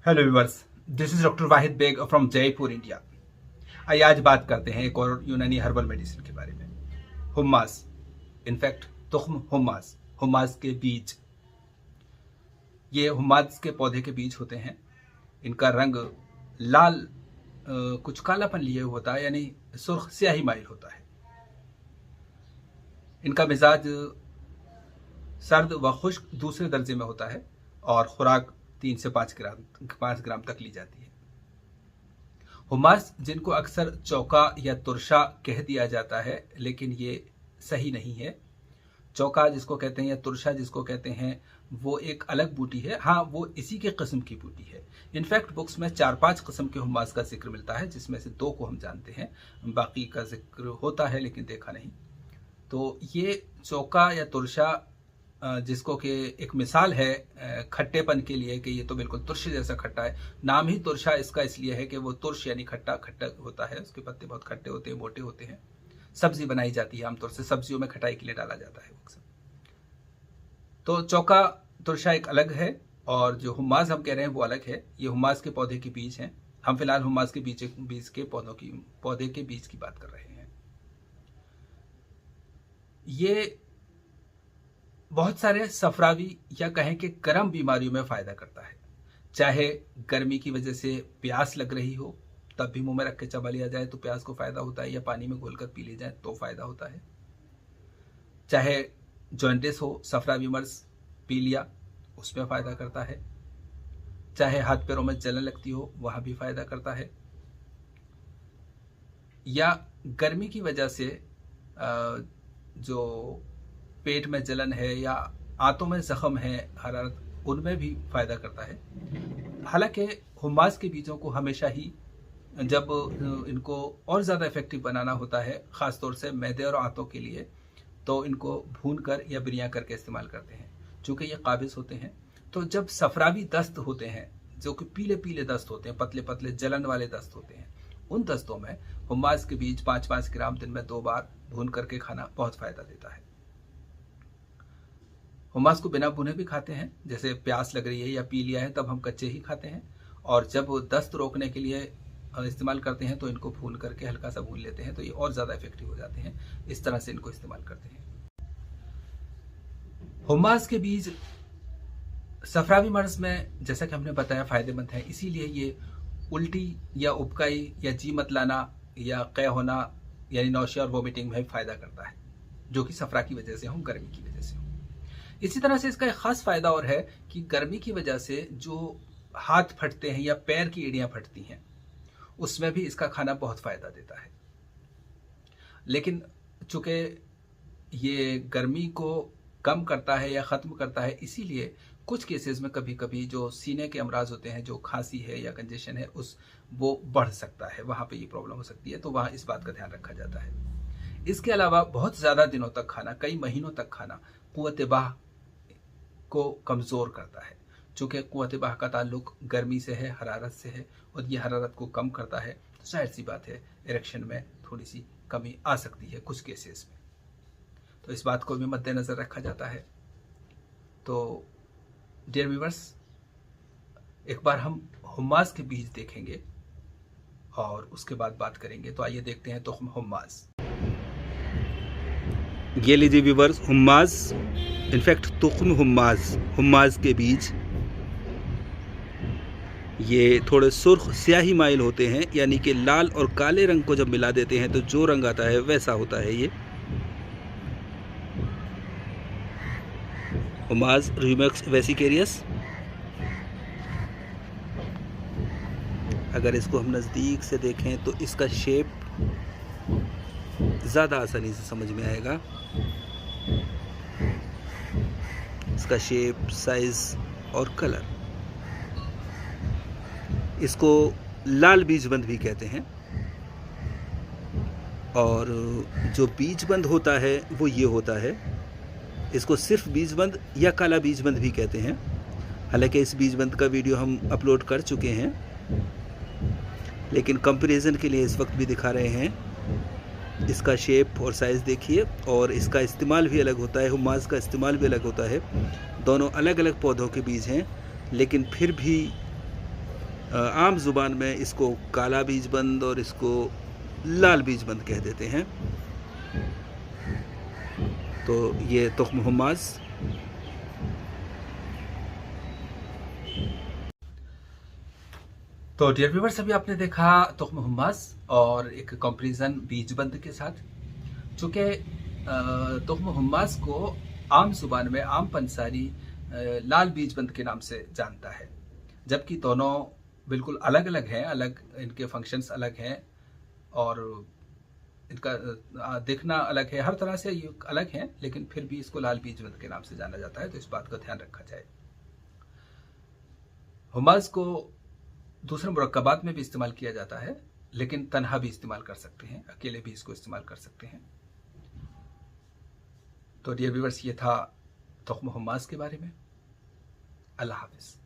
Hello viewers, this is doctor Wahid Baig from Jaipur India. आइए आज बात करते हैं एक और यूनानी हर्बल मेडिसिन के बारे में, हुम्मास। इनफैक्ट तुख्म हुम्मास, हुम्मास के बीज। ये हुम्मास के पौधे के बीज होते हैं। इनका रंग लाल कुछ कालापन लिए होता है, यानी सुर्ख स्याही माइल होता है। इनका मिजाज सर्द व खुश्क दूसरे दर्जे में होता है और खुराक 3 से 5 ग्राम तक ली जाती है। हुम्मास, जिनको अक्सर चौका या तुरशा कह दिया जाता है, लेकिन ये सही नहीं है। चौका जिसको कहते हैं या तुरशा जिसको कहते हैं, वो एक अलग बूटी है। हाँ, वो इसी के किस्म की बूटी है। इनफैक्ट बुक्स में 4-5 किस्म के हुम्मास का जिक्र मिलता है, जिसमें से 2 को हम जानते हैं, बाकी का जिक्र होता है लेकिन देखा नहीं। तो ये चौका या तुरशा, जिसको कि एक मिसाल है खट्टेपन के लिए कि ये तो बिल्कुल तुरश जैसा खट्टा है। नाम ही तुरशा इसका इसलिए है कि वो तुरश यानी खट्टा खट्टा होता है। उसके पत्ते बहुत खट्टे होते हैं, मोटे होते हैं। सब्जी बनाई जाती है, आमतौर से सब्जियों में खटाई के लिए डाला जाता है अक्सर। तो चौका तुरशा एक अलग है और जो हुम्मास हम कह रहे हैं वो अलग है। ये हुम्मास के पौधे के बीज हैं। हम फिलहाल हुम्मास के बीज के पौधे के बीज की बात कर रहे हैं। ये बहुत सारे सफरावी या कहें कि गर्म बीमारियों में फ़ायदा करता है। चाहे गर्मी की वजह से प्यास लग रही हो, तब भी मुंह में रख के चबा लिया जाए तो प्यास को फ़ायदा होता है, या पानी में घोलकर पी ली जाए तो फ़ायदा होता है। चाहे जॉइंटिस हो, सफरावी मर्ज पी लिया, उसमें फ़ायदा करता है। चाहे हाथ पैरों में जलन लगती हो, वहाँ भी फ़ायदा करता है। या गर्मी की वजह से जो पेट में जलन है या आंतों में जख्म है, हरारत, उनमें भी फायदा करता है। हालांकि हुम्मास के बीजों को हमेशा ही, जब इनको और ज़्यादा इफेक्टिव बनाना होता है, ख़ासतौर से मैदे और आंतों के लिए, तो इनको भून कर या बिरियां करके इस्तेमाल करते हैं, चूँकि ये काबिज़ होते हैं। तो जब सफरावी दस्त होते हैं, जो कि पीले पीले दस्त होते हैं, पतले पतले जलन वाले दस्त होते हैं, उन दस्तों में हुम्मास के बीज 5-5 ग्राम दिन में 2 बार भून करके खाना बहुत फ़ायदा देता है। हुम्मास को बिना भुने भी खाते हैं, जैसे प्यास लग रही है या पी लिया है तब हम कच्चे ही खाते हैं। और जब दस्त रोकने के लिए इस्तेमाल करते हैं तो इनको भून करके हल्का सा भून लेते हैं, तो ये और ज़्यादा इफेक्टिव हो जाते हैं। इस तरह से इनको इस्तेमाल करते हैं। हुम्मास के बीज सफरावी मर्ज में, जैसा कि हमने बताया, फ़ायदेमंद है। इसीलिए ये उल्टी या उबकाई या जी मत लाना या क़ै होना यानी नौशिया और वोमिटिंग में फ़ायदा करता है, जो कि सफरा की वजह से हो, गर्मी की वजह से हो। इसी तरह से इसका एक खास फायदा और है कि गर्मी की वजह से जो हाथ फटते हैं या पैर की एड़ियां फटती हैं, उसमें भी इसका खाना बहुत फायदा देता है। लेकिन चूंकि ये गर्मी को कम करता है या ख़त्म करता है, इसीलिए कुछ केसेस में कभी कभी जो सीने के अमराज होते हैं, जो खांसी है या कंजेशन है, वो बढ़ सकता है, वहाँ पे ये प्रॉब्लम हो सकती है। तो वहाँ इस बात का ध्यान रखा जाता है। इसके अलावा बहुत ज़्यादा दिनों तक खाना, कई महीनों तक खाना, कुव्वत बाह को कमज़ोर करता है। चूँकि कुव्वत बाह का ताल्लुक गर्मी से है, हरारत से है, और ये हरारत को कम करता है, तो जाहिर सी बात है इरेक्शन में थोड़ी सी कमी आ सकती है कुछ केसेस में। तो इस बात को भी मद्देनज़र रखा जाता है। तो डियर व्यूअर्स, एक बार हम हुम्मास के बीज देखेंगे और उसके बाद बात करेंगे। तो आइए देखते हैं तुख्म हुम्मास। ये लीजिए व्यूअर्स, हुम्मास, इनफैक्ट तुख्म हुम्मास, हुम्मास के बीज। ये थोड़े सुर्ख स्याही माइल होते हैं, यानी कि लाल और काले रंग को जब मिला देते हैं तो जो रंग आता है वैसा होता है ये हुम्मास रूमेक्स वेसिकेरियस। अगर इसको हम नज़दीक से देखें तो इसका शेप ज़्यादा आसानी से समझ में आएगा। इसका शेप, साइज़ और कलर। इसको लाल बीजबंद भी कहते हैं। और जो बीजबंद होता है वो ये होता है, इसको सिर्फ बीजबंद या काला बीजबंद भी कहते हैं। हालांकि इस बीजबंद का वीडियो हम अपलोड कर चुके हैं, लेकिन कंपैरिजन के लिए इस वक्त भी दिखा रहे हैं। इसका शेप और साइज़ देखिए, और इसका इस्तेमाल भी अलग होता है, हुम्मास का इस्तेमाल भी अलग होता है। दोनों अलग अलग पौधों के बीज हैं, लेकिन फिर भी आम ज़ुबान में इसको काला बीजबंद और इसको लाल बीजबंद कह देते हैं। तो ये तुख्म हुम्मास। तो डियर व्यूअर्स, अभी आपने देखा तुख्म हुम्मास और एक कंपैरिजन बीजबंद के साथ। चूँकि तुख्म हुम्मास को आम ज़ुबान में आम पंसारी लाल बीजबंद के नाम से जानता है, जबकि दोनों बिल्कुल अलग अलग हैं, अलग इनके फंक्शंस अलग हैं और इनका दिखना अलग है, हर तरह से ये अलग हैं, लेकिन फिर भी इसको लाल बीजबंद के नाम से जाना जाता है। तो इस बात का ध्यान रखा जाए। हुम्मास को दूसरे मुरक्कबात में भी इस्तेमाल किया जाता है, लेकिन तन्हा भी इस्तेमाल कर सकते हैं, अकेले भी इसको इस्तेमाल कर सकते हैं। तो डियर व्यूअर्स, ये था तुख्म हुम्मास के बारे में। अल्लाह हाफिज़।